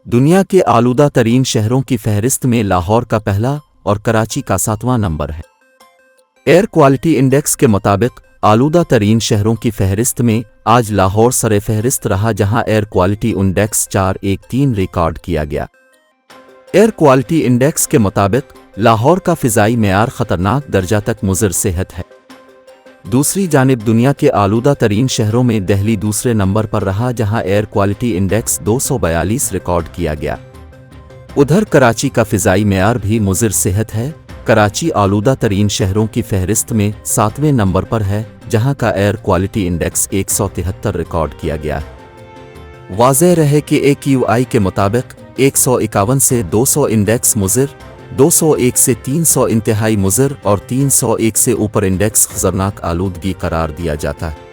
दुनिया के आलूदा तरीन शहरों की फहरिस्त में लाहौर का पहला और कराची का 7वां नंबर है। एयर क्वालिटी इंडेक्स के मुताबिक आलूदा तरीन शहरों की फहरिस्त में आज लाहौर सरे फहरिस्त रहा, जहां एयर क्वालिटी इंडेक्स 413 रिकॉर्ड किया गया। एयर क्वालिटी इंडेक्स के मुताबिक लाहौर का फ़िज़ाई मेयार ख़तरनाक दर्जा तक मुज़र सेहत है। दूसरी जानिब दुनिया के आलूदा तरीन शहरों में दिल्ली दूसरे नंबर पर रहा, जहां एयर क्वालिटी इंडेक्स 242 रिकॉर्ड किया गया। उधर कराची का फ़िज़ाई मेयार भी मुज़र सेहत है। कराची आलूदा तरीन शहरों की फहरिस्त में 7वें नंबर पर है, जहां का एयर क्वालिटी इंडेक्स 173 रिकॉर्ड किया गया। वाज़ेह रहे कि AQI के मुताबिक 151 से 200 इंडेक्स मुज़र, 201 से 300 इंतहाई मुज़र और 301 से ऊपर इंडेक्स खतरनाक आलूदगी करार दिया जाता है।